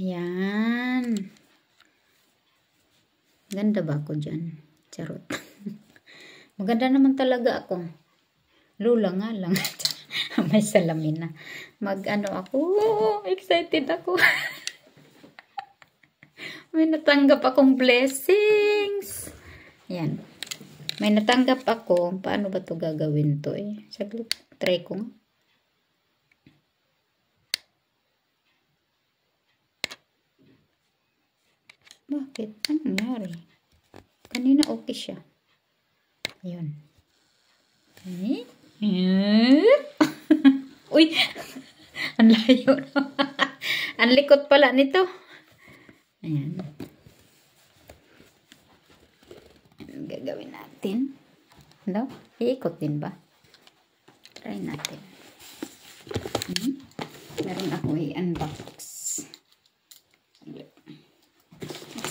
Ayan. Ganda ba ako dyan? Charot. Maganda naman talaga ako. Lula nga lang. May salamin na. Mag-ano ako. Excited ako. May natanggap akong blessings. Ayan. May natanggap ako. Paano ba to gagawin to eh? Saglit. Try ko nga. Bakit? Anong nangyari? Kanina okay siya. Ayun. Okay. Uy! Ang layo na. Ang likot pala nito. Ayan. Ang gagawin natin. Ano? Iikot din ba? Try natin. Meron ako i-unbox.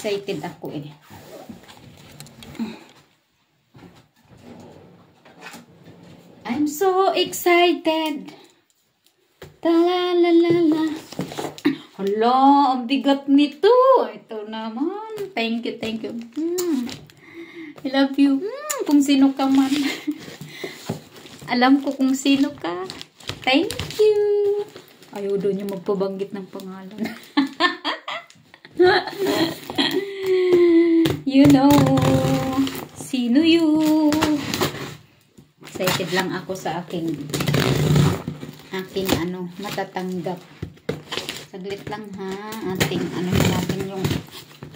Excited ako eh. I'm so excited. Ta-la-la-la-la. Hala, ang bigat nito. Ito naman. Thank you, thank you. I love you. Kung sino ka man. Alam ko kung sino ka. Thank you. Ayaw doon niya magpabanggit ng pangalan. You know, sino you? Excited lang ako sa aking ano, matatanggap. Saglit lang ha. Ating ano natin yung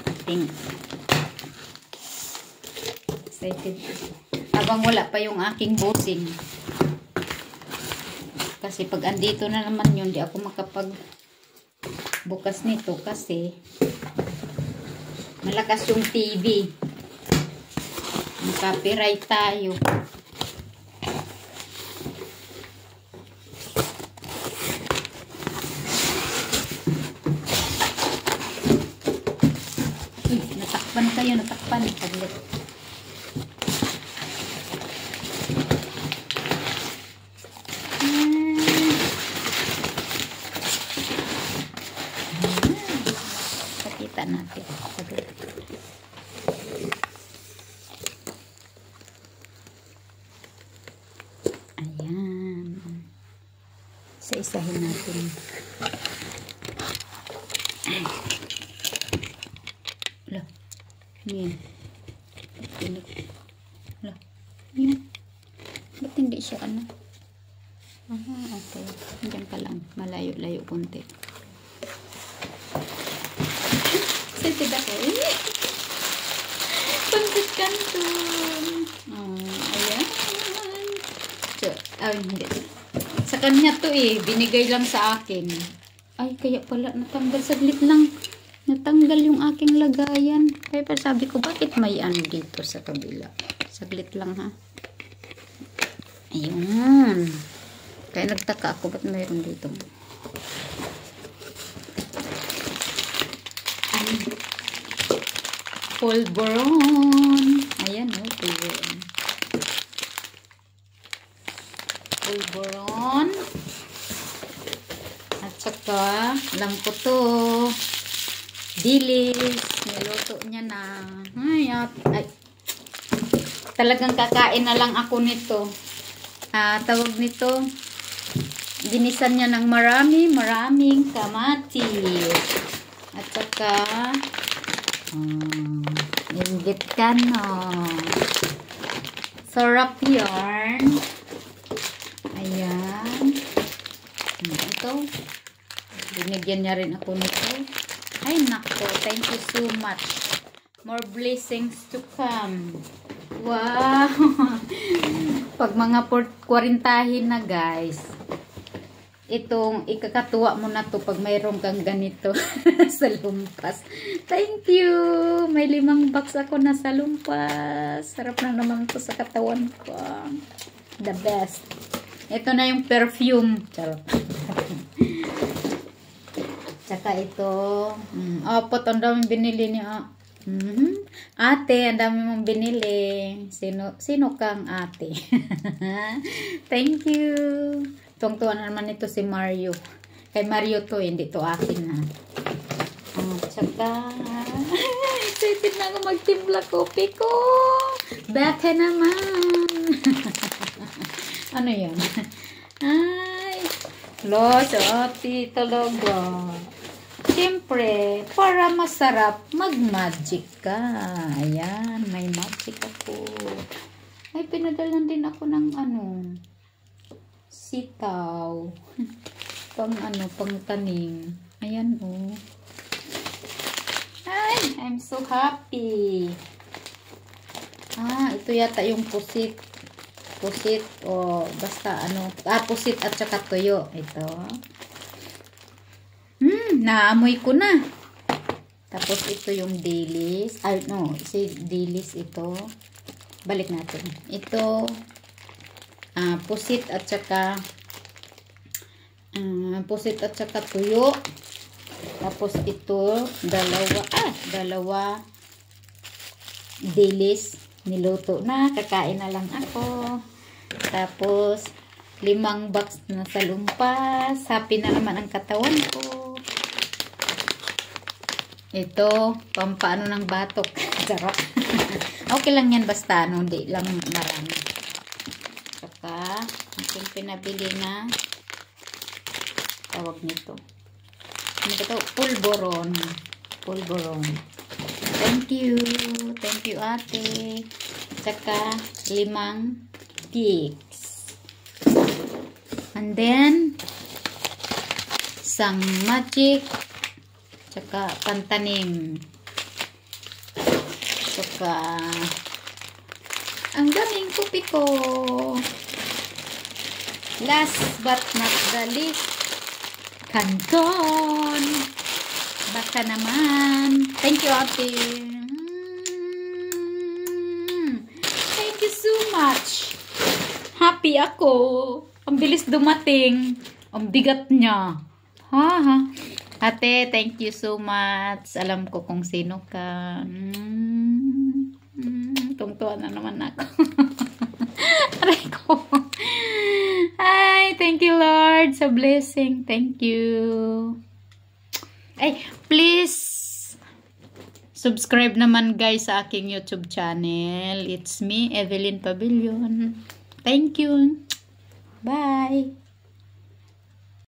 ating excited. Habang wala pa yung aking bossing. Kasi pag andito na naman yun, di ako makapag bukas nito kasi malakas yung TV. Copyright tayo. Uy, natakpan kayo, natakpan. Saglit. Pakita natin. Saglit. Ayan. Isa-isahin natin. Wala. Yan. Wala. Yan. Ba't hindi siya ano? Aha, okay. Diyan ka lang. Malayo-layo konti. Sensitive ako. Pansit kanton. Oh, ayan. So, ay, hindi. Sa kanya to eh. Binigay lang sa akin. Ay, kaya pala natanggal. Saglit lang. Natanggal yung aking lagayan. Kaya pa sabi ko, bakit may ano dito sa kabila? Saglit lang ha. Ayun. Kaya nagtaka ako, ba't mayroon dito? Pulveron. Ayan o, pulveron. Pulveron. At saka, alam ko to. Dilis. Niluto niya na. Ay. Talagang kakain na lang ako nito. Tawag nito. Ginisan niya ng maraming kamatis. At saka, inggit ka no. Sarap yarn. Ayan. Ito. Binigyan niya rin ako nito. Ay nako, thank you so much. More blessings to come. Wow. Pag mga 40 na guys, itong ikakatuwa mo na to pag mayroon kang ganito sa lumpas. Thank you. May 5 box ako na sa lumpas. Sarap na naman to sa katawan ko. The best. Ito na yung perfume. Charot. Tsaka ito. Opot, ang daming binili niya. Ate, ang dami mong binili. Sino kang ate? Thank you. Tuwang-tuwa na naman ito si Mario. Kay Mario to, hindi to akin ha. Tsaka, excited na ako magtimpla kopi ko. Baka naman. Ano yan? Ay, ati talaga. Siyempre, para masarap, mag-magic ka. Ayan, may magic ako. Ay, pinadalan din ako ng sitaw. Pang tanim. Ayan, oh. Ay, I'm so happy. Ito yata yung pusit. Pusit, basta pusit at saka tuyo. Ito. Naamoy ko na. Tapos ito yung dilis. Dilis ito. Balik natin. Ito, pusit at saka tuyo. Tapos ito, dalawa dilis. Niluto na. Kakain na lang ako. Tapos, 5 box na sa lumpas. Happy na naman ang katawan ko. Ito, pampaano ng batok. Charot. Okay lang yan basta, hindi lang marami. Saka, aking pinabili na tawag nito. Ano ba ito? Pulboron. Pulboron. Thank you. Thank you, ate. Saka, 5 cakes. And then, isang magic. Tsaka pantanim. Tsaka ang daming kopi ko. Last but not the least, kanton. Baka naman. Thank you, ate. Thank you so much. Happy ako. Ang bilis dumating. Ang bigat niya. Ate, thank you so much. Alam ko kung sino ka. Tungtuan na naman ako. Aray ko. Ay, thank you Lord sa blessing. Thank you. Ay, please subscribe naman guys sa aking YouTube channel. It's me, Evelyn Pavilion. Thank you. Bye.